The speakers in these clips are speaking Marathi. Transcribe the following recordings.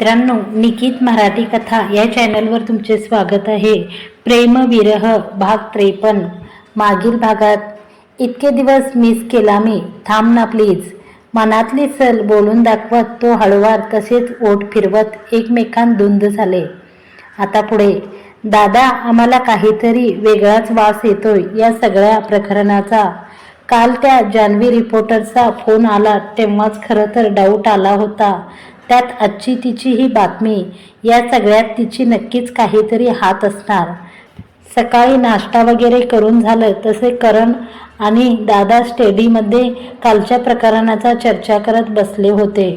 मित्रांनो, निकित मराठी कथा या चॅनलवर तुमचे स्वागत आहे. प्रेम विरह भाग 53. मागील भागात इतके दिवस मिस केला मी, थांब ना प्लीज. मनातली सल बोलून दाखवत तो हळूवार तसेच ओठ फिरवत एकमेकांत धुंद झाले. आता पुढे दादा, आम्हाला काहीतरी वेगळाच वास येतोय या सगळ्या प्रकरणाचा. काल त्या जान्हवी रिपोर्टरचा फोन आला तेव्हाच खरं तर डाऊट आला होता. त्यात आजची तिची ही बातमी, या सगळ्यात तिची नक्कीच काहीतरी हात असणार. सकाळी नाश्ता वगैरे करून झालं तसे करण आणि दादा स्टडीमध्ये कालच्या प्रकरणाचा चर्चा करत बसले होते.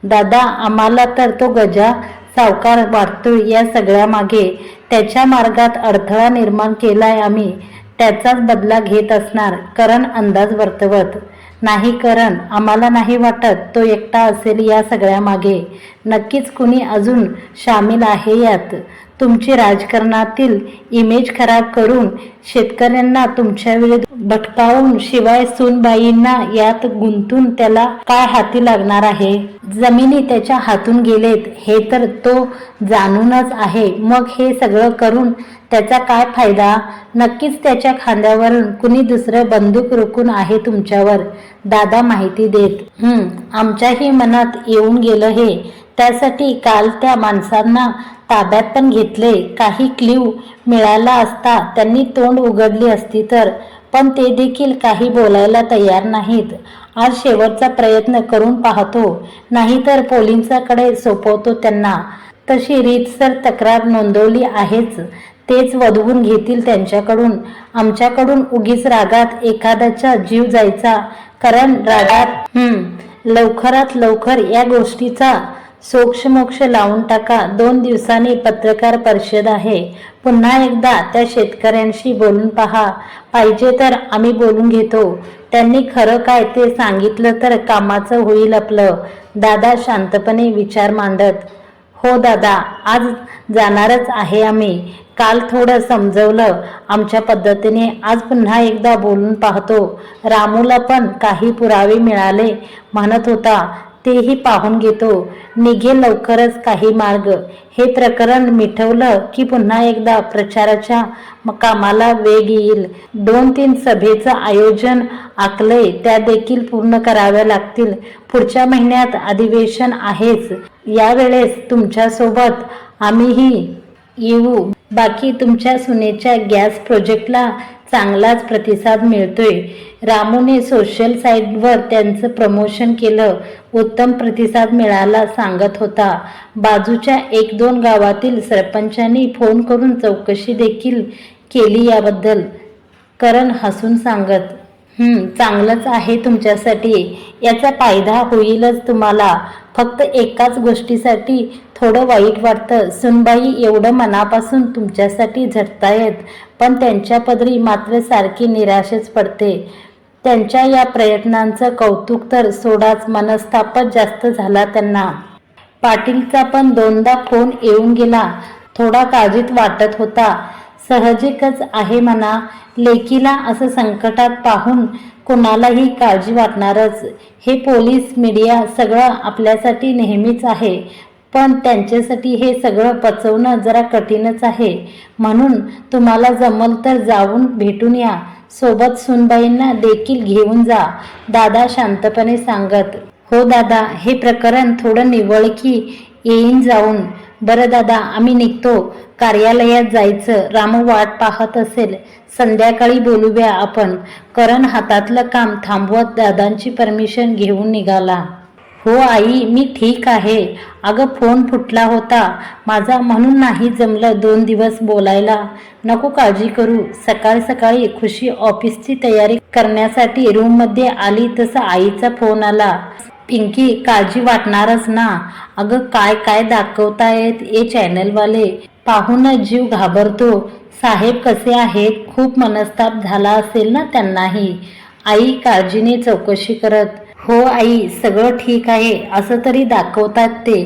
दादा, आम्हाला तर तो गजा सावकार वाटतोय या सगळ्या मागे. त्याच्या मार्गात अडथळा निर्माण केलाय आम्ही, त्याचाच बदला घेत असणार, करण अंदाज वर्तवत. नाही करण, आम्हाला नाही वाटत तो एकटा असेल या सगळ्या मागे. नक्कीच कुणी अजून सामील आहे यात. तुमची राजकारणातील इमेज खराब करून शेतकऱ्यांना तुमच्या विरुद्ध भटकावून, शिवाय सूनबाईंना यात गुंतून त्याला काय हाती लागणार आहे? जमिनी त्याच्या हातून गेलेत हे तर तो जाणूनच आहे. मग हे सगळं करून त्याचा काय फायदा? नक्कीच त्याच्या खांद्यावरून कुणी दुसरं बंदूक रोखून आहे तुमच्यावर, दादा माहिती देत. आमच्याही मनात येऊन गेलं हे. त्यासाठी काल त्या माणसांना ताब्यात पण घेतले. काही क्ल्यू मिळाला असता त्यांनी तोंड उघडली असती तर, पण ते देखील काही बोलायला तयार नाहीत. आज शेवटचा प्रयत्न करून पाहतो, नाहीतर पोलिसांकडे सोपवतो त्यांना. तशी रीतसर तक्रार नोंदवली आहेच, तेच वधवून घेतील त्यांच्याकडून. आमच्याकडून उगीच रागात एखाद्याचा जीव जायचा. कारण रागात लवकरात लवकर या गोष्टीचा सोक्षमोक्ष लावून टाका. 2 दिवसांनी पत्रकार परिषद आहे. पुन्हा एकदा त्या शेतकऱ्यांशी बोलून पहा. पाहिजे तर आम्ही बोलून घेतो. त्यांनी खरं काय ते सांगितलं तर कामाचं होईल आपलं, दादा शांतपणे विचार मांडत. हो दादा, आज जाणारच आहे आम्ही. काल थोडं समजवलं आमच्या पद्धतीने, आज पुन्हा एकदा बोलून पाहतो. रामूला पण काही पुरावे मिळाले म्हणत होता, तेही पाहून घेतो. निघेल लवकरच काही मार्ग. हे प्रकरण मिटवलं की पुन्हा एकदा प्रचाराच्या कामाला वेग येईल. 2-3 सभेचं आयोजन आखलंय, त्या देखील पूर्ण कराव्या लागतील. पुढच्या महिन्यात अधिवेशन आहेच. यावेळेस तुमच्यासोबत आम्हीही येऊ. बाकी तुमच्या सुनेच्या गॅस प्रोजेक्टला चांगलाच प्रतिसाद मिळतोय. रामूने सोशल साईटवर त्यांचं प्रमोशन केलं, उत्तम प्रतिसाद मिळाला सांगत होता. बाजूच्या 1-2 गावातील सरपंचांनी फोन करून चौकशी देखील केली याबद्दल, करण हसून सांगत. चांगलंच आहे तुमच्यासाठी, याचा फायदा होईलच तुम्हाला. फक्त एकाच गोष्टीसाठी थोडं वाईट वाटतं. सुनबाई एवढं मनापासून तुमच्यासाठी झटतायत, पण त्यांच्या पदरी मात्र सारखी निराशच पडते. त्यांच्या या प्रयत्नांचं कौतुक तर सोडाच, मनस्तापच जास्त झाला त्यांना. पाटीलचा पण 2दा फोन येऊन गेला. थोडा काळजीत वाटत होता. साहजिकच आहे म्हणा, लेकीला असं संकटात पाहून कुणालाही काळजी वाटणारच. हे पोलीस, मीडिया सगळं आपल्यासाठी नेहमीच आहे, पण त्यांच्यासाठी हे सगळं पचवणं जरा कठीणच आहे. म्हणून तुम्हाला जमल तर जाऊन भेटून या. सोबत सुनबाईंना देखील घेऊन जा, दादा शांतपणे सांगत. हो दादा, हे प्रकरण थोडं निवळकी येईन जाऊन. बरं दादा, आम्ही निघतो. कार्यालयात जायचं, रामू वाट पाहत असेल. संध्याकाळी बोलूया आपण. करण हातातलं काम थांबवत दादांची परमिशन घेऊन निघाला. हो आई, मी ठीक आहे. अगं फोन फुटला होता माझा, म्हणून नाही जमलं 2 दिवस बोलायला. नको काळजी करू. सकाळ सकाळी खुशी ऑफिसची तयारी करण्यासाठी रूममध्ये आली तसा आईचा फोन आला. पिंकी, काळजी वाटणारच ना. अगं काय काय दाखवतायत हे चॅनलवाले, पाहून जीव घाबरतो. साहेब कसे आहेत? खूप मनस्ताप झाला असेल ना त्यांनाही, आई काळजीने चौकशी करत. हो आई, सगळं ठीक आहे असं तरी दाखवतात ते,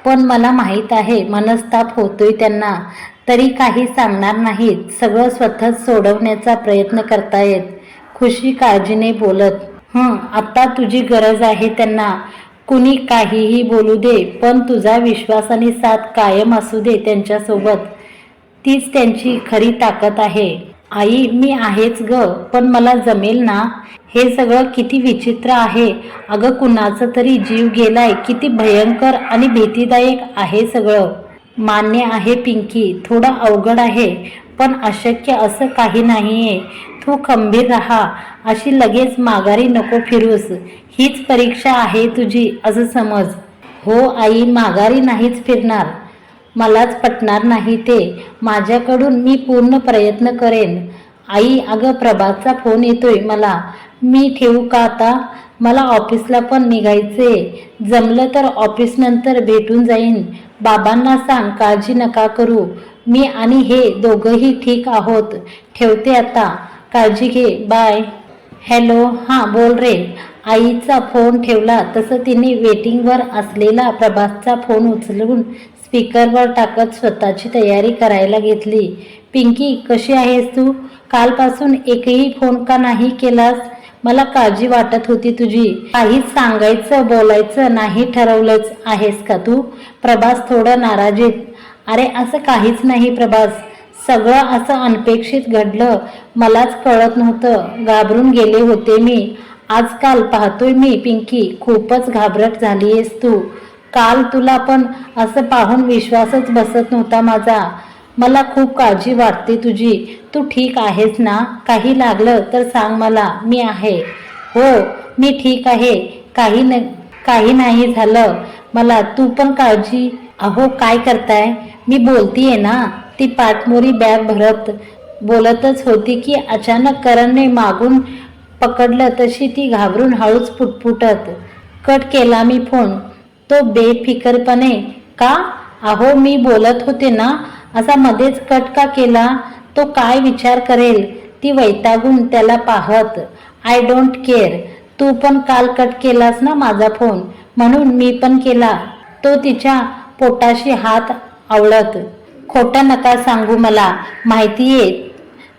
पण मला माहीत आहे मनस्ताप होतोय त्यांना. तरी काही सांगणार नाहीत, सगळं स्वतःच सोडवण्याचा प्रयत्न करतायत, खुशी काळजीने बोलत. आता तुझी गरज आहे त्यांना. कुणी काहीही बोलू दे, पण तुझा विश्वास आणि साथ कायम असू दे त्यांच्यासोबत. तीच त्यांची खरी ताकद आहे. आई, मी आहेच ग, पण मला जमेल ना? हे सगळं किती विचित्र आहे अगं. कुणाचा तरी जीव गेलाय. किती भयंकर आणि भीतीदायक आहे सगळं. मान्य आहे पिंकी, थोडं अवघड आहे, पण अशक्य असं काही नाहीये. तू खंबीर राहा. अशी लगेच माघारी नको फिरूस. हीच परीक्षा आहे तुझी असं समज. हो आई, माघारी नाहीच फिरणार. मलाच पटणार नाही ते. माझ्याकडून मी पूर्ण प्रयत्न करेन. आई, अगं प्रभातचा फोन येतोय मला. मी ठेवू का आता? मला ऑफिसला पण निघायचे. जमलं तर ऑफिस नंतर भेटून जाईन. बाबांना सांग काळजी नका करू. मी आणि हे दोघंही ठीक आहोत. ठेवते आता. काळजी घे. बाय. हॅलो. हां बोल रे. आईचा फोन ठेवला तसं तिने वेटिंगवर असलेला प्रभासचा फोन उचलून स्पीकरवर टाकत स्वतःची तयारी करायला घेतली. पिंकी, कशी आहेस तू? कालपासून एकही फोन का नाही केलास? मला काळजी वाटत होती तुझी. काहीच सांगायचं बोलायचं नाही ठरवलंच आहेस का तू? प्रभास थोडं नाराजीत. अरे असं काहीच नाही प्रभास. सगळं असं अनपेक्षित घडलं. मलाच कळत नव्हतं. घाबरून गेले होते मी. आजकाल पाहतोय मी पिंकी, खूपच घाबरट झालीयस तू. काल तुला पण असं पाहून विश्वासच बसत नव्हता माझा. मला खूप काळजी वाटते तुझी. तू ठीक आहेस ना? काही लागलं तर सांग मला, मी आहे. हो, मी ठीक आहे. काही नाही झालं मला. तू पण काळजी. अहो काय करताय? मी बोलतीये ना. ती पाठमोरी बॅग भरत बोलतच होती की अचानक करणने मागून पकडलं तशी ती घाबरून हळूच पुटपुटत. कट केला मी फोन. तो बेफिकरपणे. का? अहो मी बोलत होते ना. असा मध्येच कट का केला? तो काय विचार करेल? ती वैतागून त्याला पाहत. I don't care. तू पण काल कट केलास ना माझा फोन, म्हणून मी पण केला. तो तिच्या पोटाशी हात आवळत. खोटं नका सांगू, मला माहितीये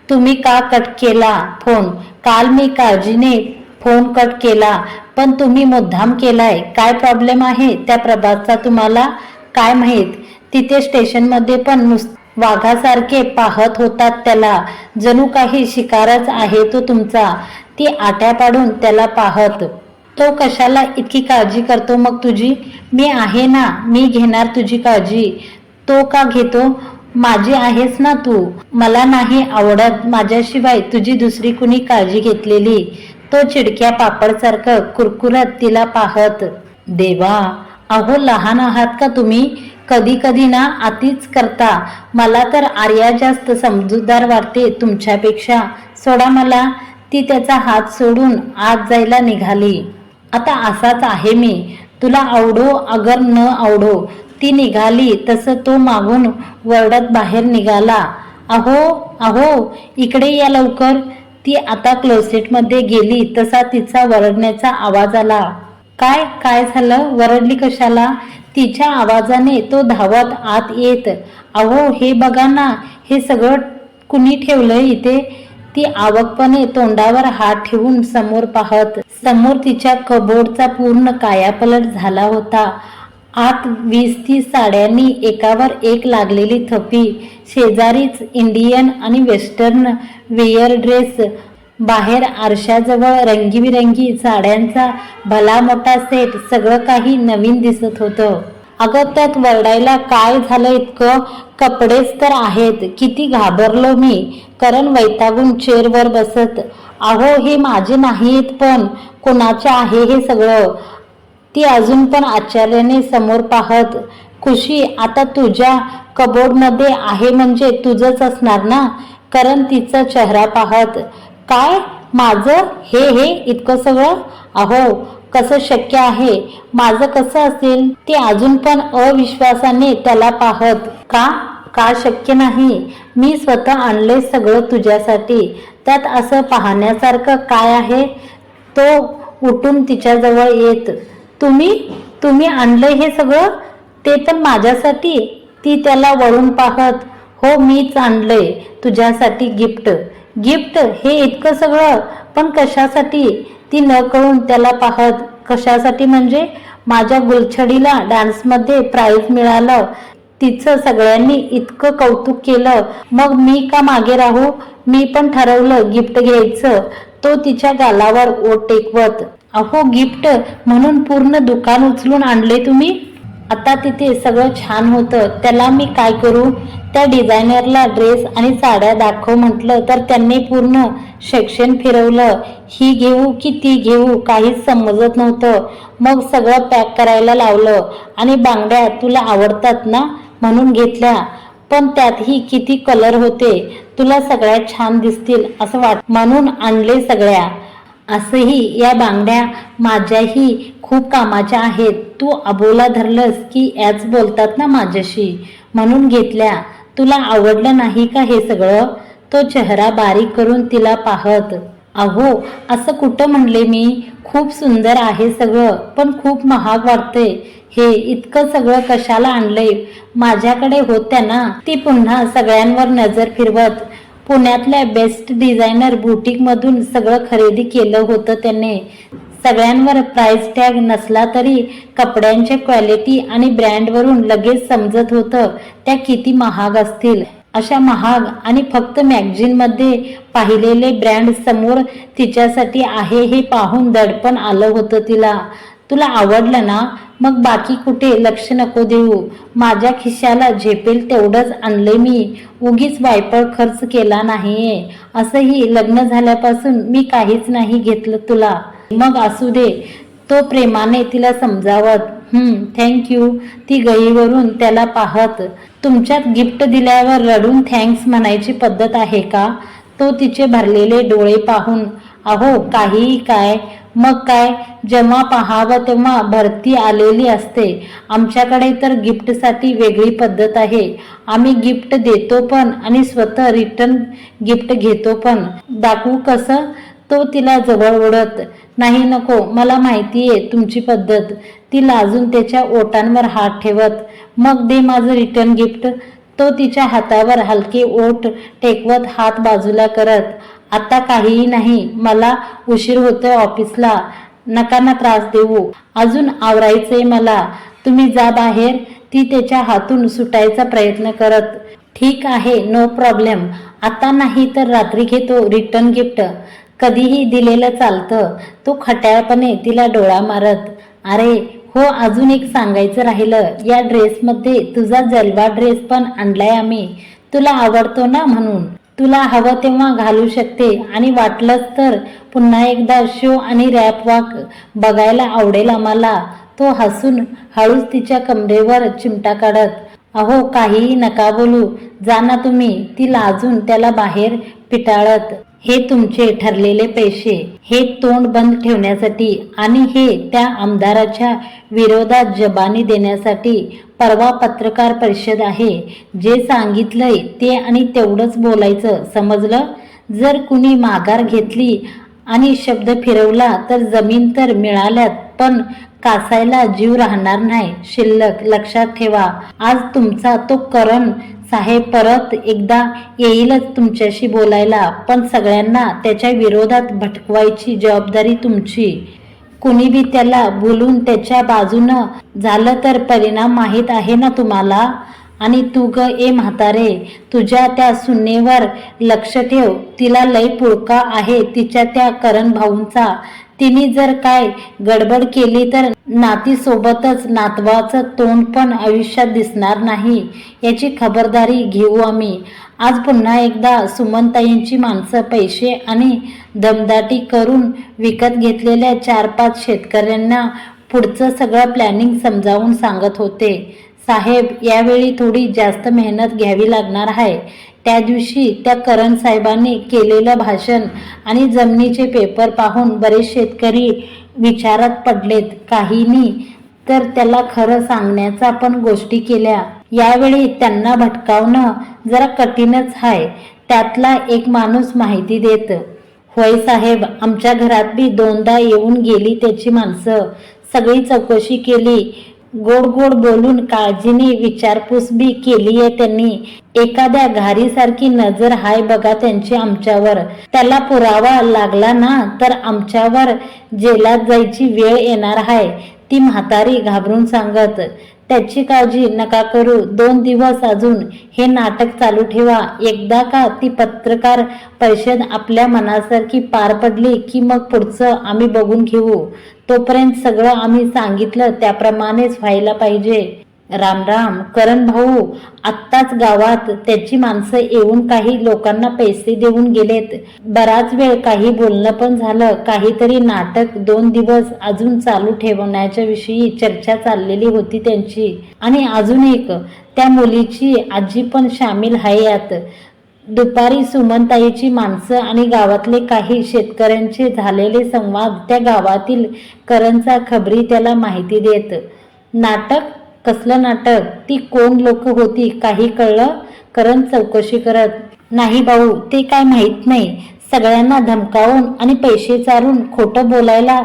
तुम्ही का कट केला फोन. काल मी काळजीने फोन कट केला, पण तुम्ही मुद्दाम केलाय. काय प्रॉब्लेम आहे त्या प्रभासचा तुम्हाला काय माहीत? तिथे स्टेशनमध्ये पण वाघासारखे पाहत होतात त्याला. जणू काही शिकारच आहे तो तुमचा. ती आट्या पाडून त्याला पाहत. तो कशाला इतकी काळजी करतो मग तुझी? मी आहे ना, मी घेणार तुझी काळजी. तो का घेतो? माझी आहेस ना तू. मला नाही आवडत माझ्याशिवाय तुझी दुसरी कुणी काळजी घेतलेली. तो चिडक्या पापडसारखं कुरकुरत तिला पाहत. देवा, अहो लहान आहात का तुम्ही? कधी कधी ना अतिच करता. मला तर आर्या जास्त समजूतदार वाटते तुमच्यापेक्षा. सोडा मला. ती त्याचा हात सोडून आत जायला निघाली. आता असाच आहे मी. तुला आवडो अगर न आवडो. ती निघाली तसं तो मागून वरडत बाहेर निघाला. अहो अहो, इकडे या लवकर. ती आता क्लोसेटमध्ये गेली तसा तिचा वरडण्याचा आवाज आला. काय काय झालं? वरडली कशाला? तिच्या आवाजाने तो धावत आत येत. अहो हे बघा ना, हे सगळं कुणी ठेवलंय इथे? ती आवकपणे तोंडावर हात ठेवून समोर पाहत. समोर तिच्या कबोर्डचा पूर्ण कायापलट झाला होता. आत 20-30 साड्यांनी एकावर एक लागलेली थपी. शेजारीच इंडियन आणि वेस्टर्न वेअर ड्रेस. बाहेर आरशाजवळ रंगीबिरंगी साड्यांचा भला मोठा सेट. सगळं काही नवीन दिसत होतं. अगं त्यात वरडायला काय झालं इतकं? कपडेच तर आहेत. किती घाबरलो मी. करण वैतागून चेअरवर बसत. अहो हे माझे नाहीत, पण कोणाचे आहे हे सगळं? ती अजून पण आश्चर्याने समोर पाहत. खुशी, आता तुझ्या कबोर्डमध्ये आहे म्हणजे तुझंच असणार ना? करण तिचा चेहरा पाहत. काय माझं? हे इतकं सगळं? अहो कसं शक्य आहे? माझं कसं असेल? ती अजून पण अविश्वासाने त्याला पाहत. का शक्य नाही? मी स्वतः आणले सगळं तुझ्यासाठी. त्यात असं पाहण्यासारखं काय आहे? तो उठून तिच्याजवळ येत. तुम्ही आणलंय हे सगळं? ते पण माझ्यासाठी? ती त्याला वळून पाहत. हो, मीच आणलंय तुझ्यासाठी गिफ्ट. गिफ्ट? हे इतकं सगळं? पण कशासाठी? ती न कळून त्याला पाहत. कशासाठी म्हणजे माझ्या गुलछडीला डान्समध्ये प्राइज मिळालं, तिचं सगळ्यांनी इतकं कौतुक केलं, मग मी का मागे राहू? मी पण ठरवलं गिफ्ट घ्यायचं. तो तिच्या गालावर ओठ टेकवत, अहो गिफ्ट म्हणून पूर्ण दुकान उचलून आणले तुम्ही? आता तिथे सगळं छान होतं, त्याला मी काय करू? त्या डिझायनरला ड्रेस आणि साड्या दाखव म्हटलं तर त्यांनी पूर्ण सेक्शन फिरवलं. ही घेऊ की ती घेऊ काहीच समजत नव्हतं. मग सगळं पॅक करायला लावलं आणि बांगड्या तुला आवडतात ना म्हणून घेतल्या, पण त्यातही किती कलर होते, तुला सगळ्यात छान दिसतील असं म्हणून आणले सगळ्या. असंही या बांगड्या माझ्याही खूप कामाच्या आहेत. तू अबोला धरलंस की याच बोलतात ना माझ्याशी म्हणून घेतल्या. तुला आवडलं नाही का हे सगळं? तो चेहरा बारीक करून तिला पाहत, अहो असं कुठं म्हणले मी? खूप सुंदर आहे सगळं, पण खूप महाग वाटते. हे इतकं सगळं कशाला आणलंय? माझ्याकडे होत्या ना. ती पुन्हा सगळ्यांवर नजर फिरवत, पुण्यातल्या बेस्ट डिझायनर बुटीकमधून सगळं खरेदी केलं होतं त्याने. सगळ्यांवर प्राइस टॅग नसला तरी कपड्यांच्या क्वालिटी आणि ब्रँडवरून लगेच समजत होतं त्या किती महाग असतील. अशा महाग आणि फक्त मॅगझिनमध्ये पाहिलेले ब्रँड समोर तिच्यासाठी आहे हे पाहून दडपण आलं होतं तिला. तुला आवडलं ना, मग बाकी कुठे लक्ष नको देऊ. माझ्या खिशाला झेपेल तेवढंच आणले मी, उगीच वायपळ खर्च केला नाहीये. असंही लग्न झाल्यापासून मी काहीच नाही घेतलं तुला. मग असू दे, तो प्रेमाने तिला समजावत. थँक्यू. ती गईवरून त्याला पाहत, तुमच्यात गिफ्ट दिल्यावर रडून थँक्स म्हणायची पद्धत आहे का? तो तिचे भरलेले डोळे पाहून, अहो काहीही काय, मग काय, जेव्हा पाहावं तेव्हा भरती आलेली असते. आमच्याकडे तर गिफ्टसाठी वेगळी पद्धत आहे. आम्ही गिफ्ट देतो पण आणि स्वतः रिटर्न गिफ्ट घेतो पण. दाखवू कसं? तो तिला जवळ ओढत, नाही नको, मला माहितीये तुमची पद्धत. ती लाजून त्याच्या ओठांवर हात ठेवत, मग दे माझं रिटर्न गिफ्ट. तो तिच्या हातावर हलके ओठ टेकवत हात बाजूला करत, आता काहीही नाही, मला उशीर होतोय ऑफिसला, नका ना त्रास देऊ, अजून आवरायचंय मला, तुम्ही जा बाहेर. ती त्याच्या हातून सुटायचा प्रयत्न करत, ठीक आहे नो प्रॉब्लेम, आता नाही तर रात्री घेतो रिटर्न गिफ्ट, कधीही दिलेलं चालतं. तो खट्याळपणे तिला डोळा मारत, अरे हो, अजून एक सांगायचं राहिलं, या ड्रेसमध्ये तुझा जलवा ड्रेस पण आणलाय आम्ही, तुला आवडतो ना म्हणून. तुला हवं तेव्हा घालू शकते आणि वाटलंच तर पुन्हा एकदा शो आणि रॅप वॉक बघायला आवडेल आम्हाला. तो हसून हळूच तिच्या कमरेवर चिमटा काढत, अहो काहीही नका बोलू, जा ना तुम्ही. ती लाजून त्याला बाहेर पिटाळत, हे तुमचे ठरलेले पैसे, हे तोंड बंद ठेवण्यासाठी आणि हे त्या आमदाराच्या विरोधात जबानी देण्यासाठी. परवा पत्रकार परिषद आहे, जे सांगितलंय ते आणि तेवढंच बोलायचं, समजलं? जर कुणी माघार घेतली आणि शब्द फिरवला तर जमीन तर मिळाल्यात, पण कासायला जीव राहणार नाही शिल्लक, लक्षात ठेवा. आज तुमचा तो करण साहेब परत एकदा येईलच तुमच्याशी बोलायला, पण सगळ्यांना त्याच्या विरोधात भटकवायची जबाबदारी तुमची. कुणी बी त्याला बोलून त्याच्या बाजूनं झालं तर परिणाम माहीत आहे ना तुम्हाला. आणि तू ग ए म्हातारे, तुझ्या त्या सुनेवर लक्ष ठेव, तिला लय पुळका आहे तिच्या त्या करण भाऊंचा. तिने जर काय गडबड केली तर नातीसोबतच नातवाचं तोंड पण आयुष्यात दिसणार नाही, याची खबरदारी घेऊ आम्ही. आज पुन्हा एकदा सुमनताईंची माणसं पैसे आणि दमदाटी करून विकत घेतलेल्या 4-5 शेतकऱ्यांना पुढचं सगळं प्लॅनिंग समजावून सांगत होते. साहेब, यावेळी थोडी जास्त मेहनत घ्यावी लागणार आहे. त्या दिवशी त्या करण साहेबांनी केलेलं भाषण आणि जमिनीचे पेपर पाहून बरेच शेतकरी विचारात पडलेत. काहींनी तर त्याला खरं सांगण्याचा पण गोष्टी केल्या. यावेळी त्यांना भटकावणं जरा कठीणच आहे. त्यातला एक माणूस माहिती देत, होय साहेब, आमच्या घरात बी 2दा येऊन गेली त्याची माणसं, सगळी चौकशी केली, गोड गोड बोलून काळजीने विचारपूस बी केली आहे त्यांनी. एखाद्या घारीसारखी नजर हाय बघा त्यांची आमच्यावर. त्याला पुरावा लागला ना तर आमच्यावर जेलात जायची वेळ येणार आहे, ती म्हातारी घाबरून सांगत. त्याची काळजी नका करू, 2 दिवस अजून हे नाटक चालू ठेवा. एकदा का ती पत्रकार परिषद आपल्या मनासारखी पार पडली की मग पुढचं आम्ही बघून घेऊ. तोपर्यंत सगळं आम्ही सांगितलं त्याप्रमाणेच व्हायला पाहिजे. राम राम करण भाऊ, आत्ताच गावात त्याची माणसं येऊन काही लोकांना पैसे देऊन गेलेत. बराच वेळ काही बोलणं पण झालं. काहीतरी नाटक 2 दिवस अजून चालू ठेवण्याच्या विषयी चर्चा चाललेली होती त्यांची. आणि अजून एक, त्या मुलीची आजी पण सामील आहे यात. दुपारी सुमनताईची माणसं आणि गावातले काही शेतकऱ्यांचे झालेले संवाद त्या गावातील करणचा खबरी त्याला माहिती देत. नाटक? कसलं नाटक? ती कोण लोक होती? काही कळलं? करण चौकशी करत. नाही भाऊ, ते काय माहीत नाही. सगळ्यांना धमकावून आणि पैसे चारून खोटं बोलायला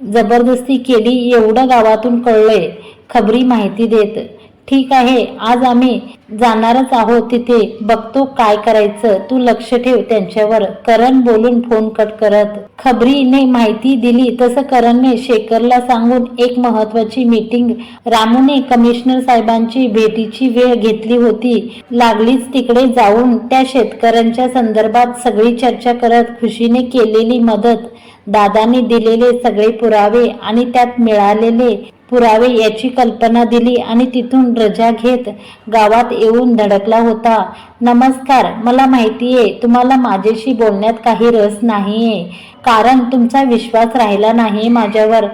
जबरदस्ती केली एवढं गावातून कळलंय, खबरी माहिती देत. ठीक आहे, आज आम्ही जाणारच आहोत तिथे, बघतो काय करायचं. तू लक्ष ठेव त्यांच्यावर, करण बोलून फोन कट करत. खबरीने माहिती दिली तसं करणने शेखरला सांगून एक महत्वाची मीटिंग रामूने कमिशनर साहेबांची भेटीची वेळ घेतली होती. लागलीच तिकडे जाऊन त्या शेतकऱ्यांच्या संदर्भात सगळी चर्चा करत खुशीने केलेली मदत, दादाने दिलेले सगळे पुरावे आणि त्यात मिळालेले पुरावे याची कल्पना दिली आणि तिथून रजा घेत गावात येऊन धडकला होता. नमस्कार, मला माहितीये तुम्हाला माझ्याशी बोलण्यात काही रस नाहीये, कारण तुमचा विश्वास राहिला नाही माझ्यावर.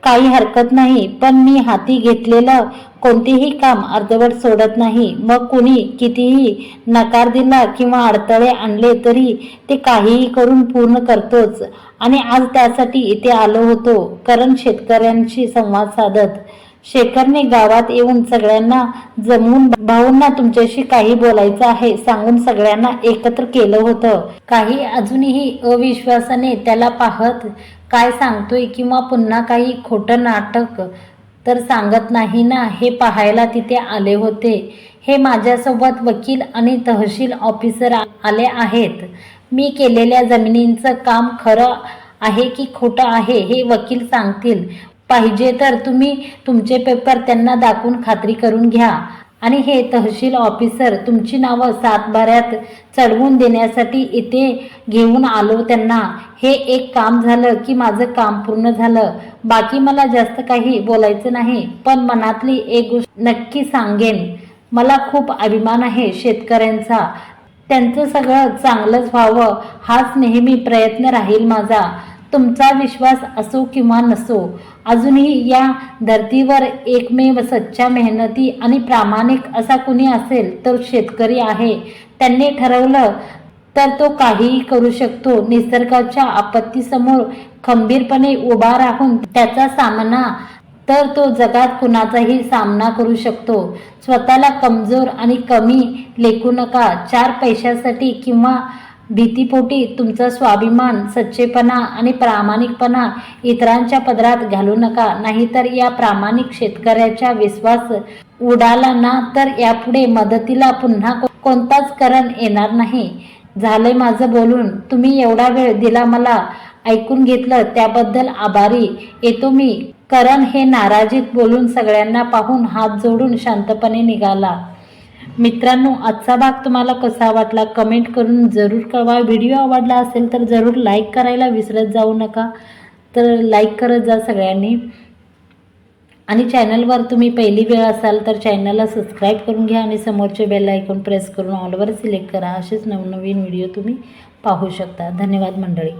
काही हरकत नाही, पण मी हाती घेतलेलं कोणतेही काम अर्धवट सोडत नाही. मग कुणी कितीही नकार दिला किंवा अडथळे आणले तरी ते काहीही करून पूर्ण करतोच. आणि आज त्यासाठी इथे आलो होतो. करण शेतकऱ्यांशी संवाद साधत. शेखरने गावात येऊन सगळ्यांना जमवून भाऊंना तुमच्याशी काही बोलायचं आहे सांगून सगळ्यांना एकत्र केलं होतं. काही अजूनही अविश्वासाने त्याला पाहत, काय सांगतोय किंवा पुन्हा काही खोटं नाटक तर सांगत नाही ना, हे पाहायला तिथे आले होते. हे माझ्यासोबत वकील आणि तहसील ऑफिसर आले आहेत. मी केलेल्या जमिनींचं काम खरं आहे की खोटं आहे हे वकील सांगतील. पाहिजे तर तुम्ही तुमचे पेपर त्यांना दाखवून खात्री करून घ्या. आणि हे तहसील ऑफिसर तुमची नावं सातबाऱ्यात चढवून देण्यासाठी इथे घेऊन आलो त्यांना. हे एक काम झालं की माझं काम पूर्ण झालं. बाकी मला जास्त काही बोलायचं नाही, पण मनातली एक गोष्ट नक्की सांगेन. मला खूप अभिमान आहे शेतकऱ्यांचा. त्यांचं सगळं चांगलंच व्हावं हाच नेहमी प्रयत्न राहील माझा. तुमचा विश्वास असो किंवा नसो, अजूनही या धर्तीवर एकमेव सच्चा, मेहनती आणि प्रामाणिक असा कुणी असेल तर शेतकरी आहे. त्यांनी ठरवलं तर तो काहीही करू शकतो. निसर्गाच्या आपत्तीसमोर खंबीरपणे उभा राहून त्याचा सामना, तर तो जगात कुणाचाही सामना करू शकतो. स्वतःला कमजोर आणि कमी लेखू नका. 4 पैशासाठी किंवा भीतीपोटी तुमचा स्वाभिमान, सच्चेपणा आणि प्रामाणिकपणा इतरांच्या पदरात घालू नका. नाहीतर या प्रामाणिक शेतकऱ्याचा विश्वास उडाला ना तर यापुढे मदतीला पुन्हा कोणताच करण येणार नाही. झालंय माझं बोलून. तुम्ही एवढा वेळ दिला, मला ऐकून घेतलं त्याबद्दल आभारी. येतो मी. करण हे नाराजीत बोलून सगळ्यांना पाहून हात जोडून शांतपणे निघाला. मित्रांनो, आजचा भाग तुम्हाला कसा वाटला कमेंट करून जरूर कळवा. व्हिडिओ आवडला असेल तर जरूर लाईक करायला विसरत जाऊ नका. तर लाईक करत जा सगळ्यांनी. आणि चॅनलवर तुम्ही पहिली वेळ असाल तर चॅनलला सबस्क्राईब करून घ्या आणि समोरचे बेल आयकॉन प्रेस करून ऑलवर सिलेक्ट करा. असेच नवनवीन व्हिडिओ तुम्ही पाहू शकता. धन्यवाद मंडळी.